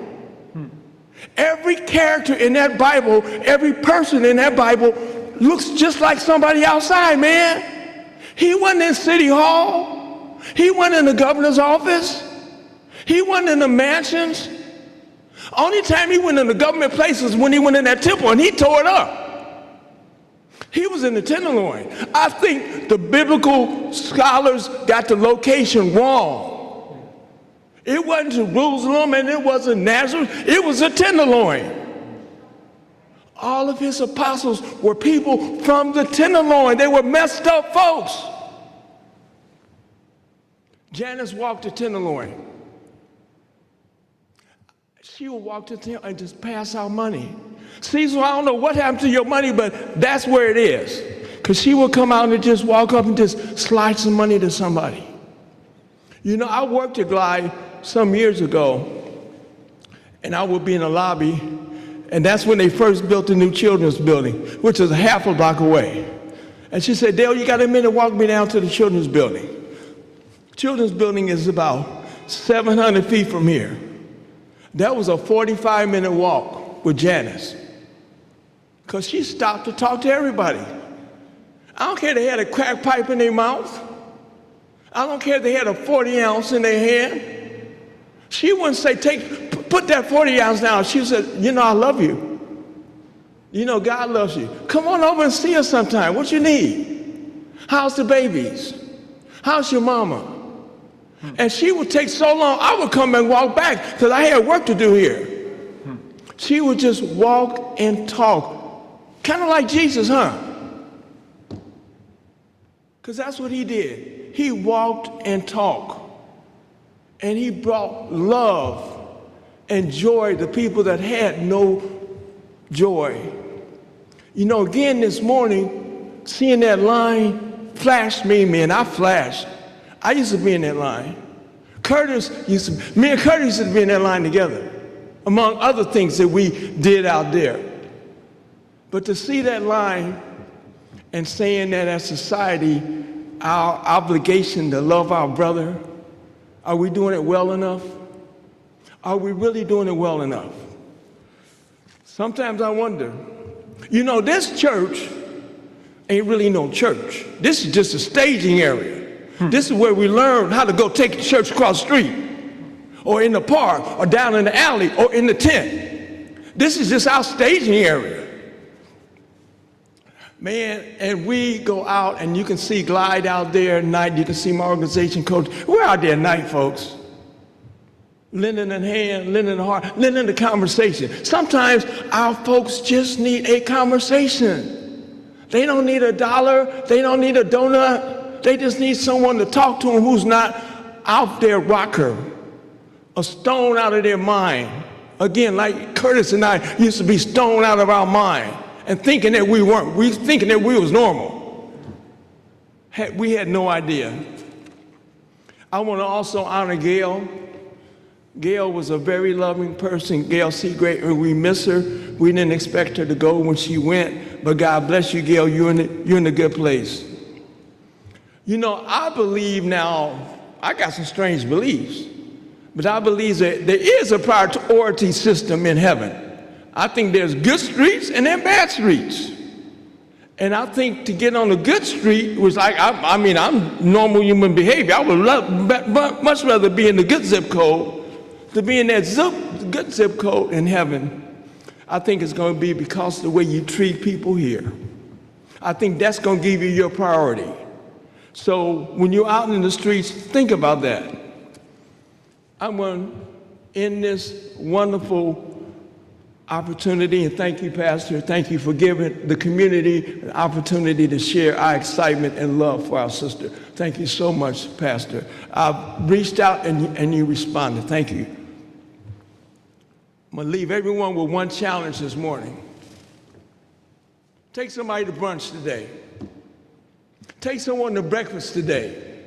Every character in that Bible, every person in that Bible looks just like somebody outside, man. He wasn't in City Hall. He wasn't in the governor's office. He wasn't in the mansions. Only time he went in the government places when he went in that temple and he tore it up. He was in the Tenderloin. I think the biblical scholars got the location wrong. It wasn't Jerusalem and it wasn't Nazareth. It was a Tenderloin. All of his apostles were people from the Tenderloin. They were messed up folks. Janice walked the Tenderloin. She would walk to the Tenderloin and just pass out money. Cecil, I don't know what happened to your money, but that's where it is. Because she would come out and just walk up and just slide some money to somebody. You know, I worked at Glide some years ago, and I would be in the lobby, and that's when they first built the new children's building, which is a half a block away. And she said, Dale, you got a minute, walk me down to the children's building. Children's building is about 700 feet from here. That was a 45-minute walk with Janice, because she stopped to talk to everybody. I don't care if they had a crack pipe in their mouth. I don't care if they had a 40 ounce in their hand. She wouldn't say, put that 40 ounce down. She said, you know, I love you. You know, God loves you. Come on over and see us sometime. What you need? How's the babies? How's your mama? And she would take so long, I would come and walk back because I had work to do here. She would just walk and talk. Kind of like Jesus, huh? Because that's what he did. He walked and talked. And he brought love and joy to people that had no joy. You know, again this morning, seeing that line flashed me, man. I flashed. I used to be in that line. me and Curtis used to be in that line together, among other things that we did out there. But to see that line and saying that as society, our obligation to love our brother, are we doing it well enough? Are we really doing it well enough? Sometimes I wonder. You know, this church ain't really no church. This is just a staging area. This is where we learn how to go take the church across the street, or in the park, or down in the alley, or in the tent. This is just our staging area. Man, and we go out and you can see Glide out there at night. You can see my organization coach. We're out there at night, folks. lending a hand, lending a heart, lending a conversation. Sometimes our folks just need a conversation. They don't need $1, they don't need a donut, they just need someone to talk to them who's not out their rocker, a stone out of their mind. Again, like Curtis and I used to be stoned out of our mind and thinking that we weren't, thinking that we was normal. We had no idea. I want to also honor Gail. Gail was a very loving person. Gail Seagrape, we miss her. We didn't expect her to go when she went, but God bless you, Gail, you're in a good place. You know, I believe now, I got some strange beliefs, but I believe that there is a priority system in heaven. I think there's good streets and then bad streets. And I think to get on the good street was like, I mean, I'm normal human behavior. I would much rather be in the good zip code to be in that good zip code in heaven. I think it's going to be because of the way you treat people here. I think that's going to give you your priority. So when you're out in the streets, think about that. I'm going to end this wonderful opportunity, and thank you, Pastor. Thank you for giving the community an opportunity to share our excitement and love for our sister. Thank you so much, Pastor. I've reached out and you responded. Thank you. I'm going to leave everyone with one challenge this morning. Take somebody to brunch today. Take someone to breakfast today.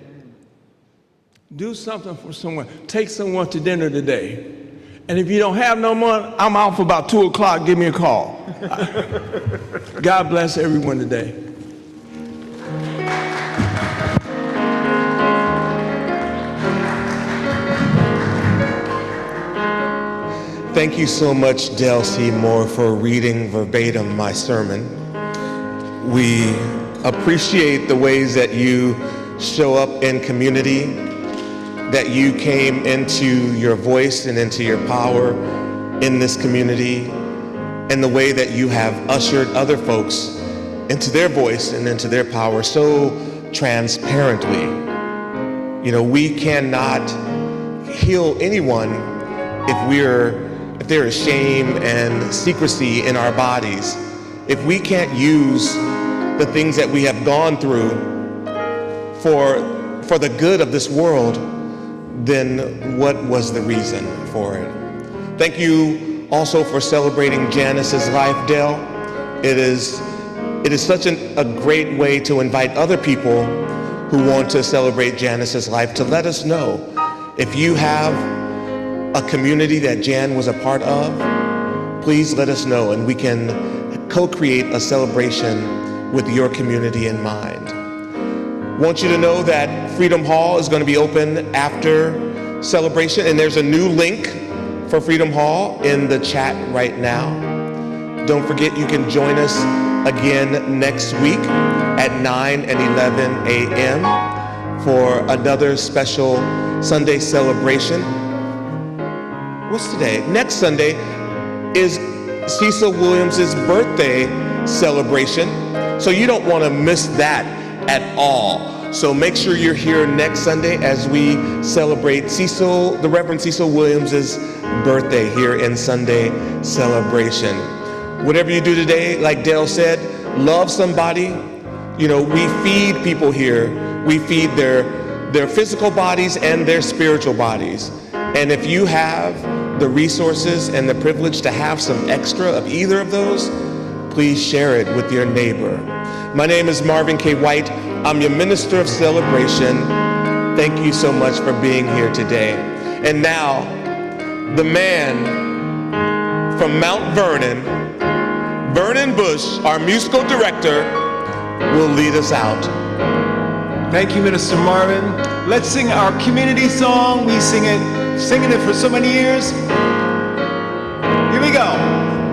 Do something for someone. Take someone to dinner today. And if you don't have no money, I'm out for about 2 o'clock. Give me a call. God bless everyone today. Thank you so much, Del Seymour, for reading verbatim my sermon. We appreciate the ways that you show up in community, that you came into your voice and into your power in this community, and the way that you have ushered other folks into their voice and into their power so transparently. You know, we cannot heal anyone if there is shame and secrecy in our bodies. If we can't use the things that we have gone through for the good of this world, then what was the reason for it? Thank you also for celebrating Janice's life, Del. It is such a great way to invite other people who want to celebrate Janice's life to let us know. If you have a community that Jan was a part of, please let us know and we can co-create a celebration with your community in mind. I want you to know that Freedom Hall is going to be open after celebration, and there's a new link for Freedom Hall in the chat right now. Don't forget, you can join us again next week at 9 and 11 a.m. for another special Sunday celebration. What's today? Next Sunday is Cecil Williams' birthday celebration, so you don't want to miss that at all. So make sure you're here next Sunday as we celebrate the Reverend Cecil Williams' birthday here in Sunday Celebration. Whatever you do today, like Dale said, love somebody. You know, we feed people here. We feed their physical bodies and their spiritual bodies. And if you have the resources and the privilege to have some extra of either of those, please share it with your neighbor. My name is Marvin K. White. I'm your Minister of Celebration. Thank you so much for being here today. And now, the man from Mount Vernon, Vernon Bush, our musical director, will lead us out. Thank you, Minister Marvin. Let's sing our community song. We singing it for so many years. Here we go.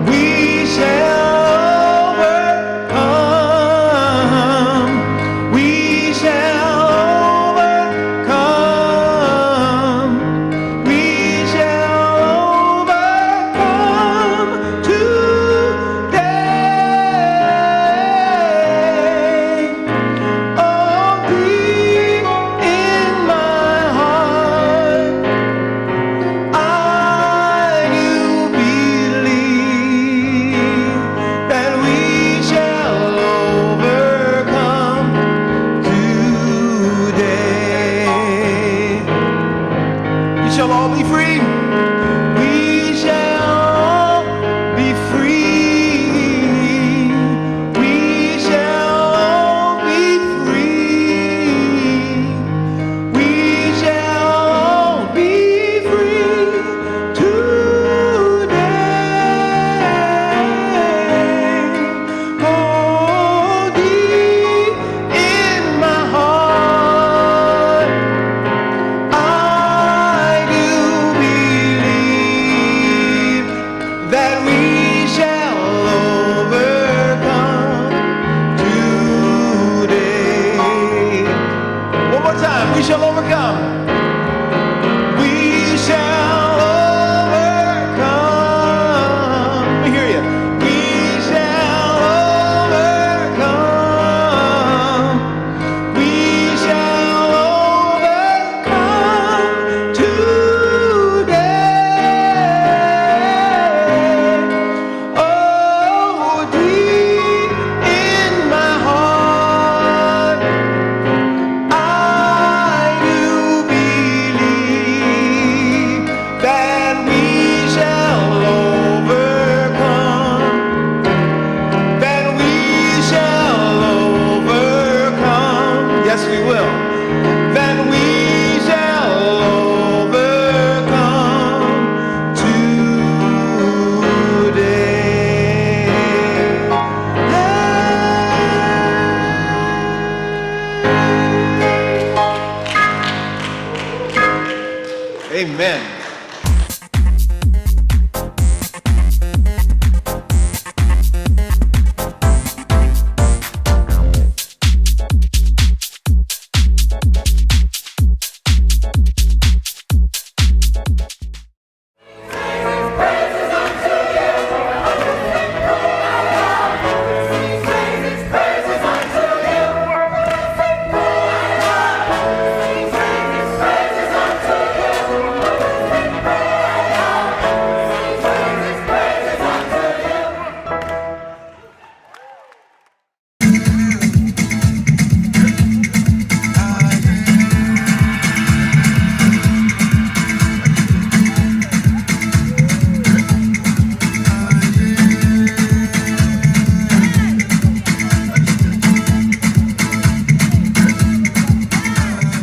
We shall I Amen.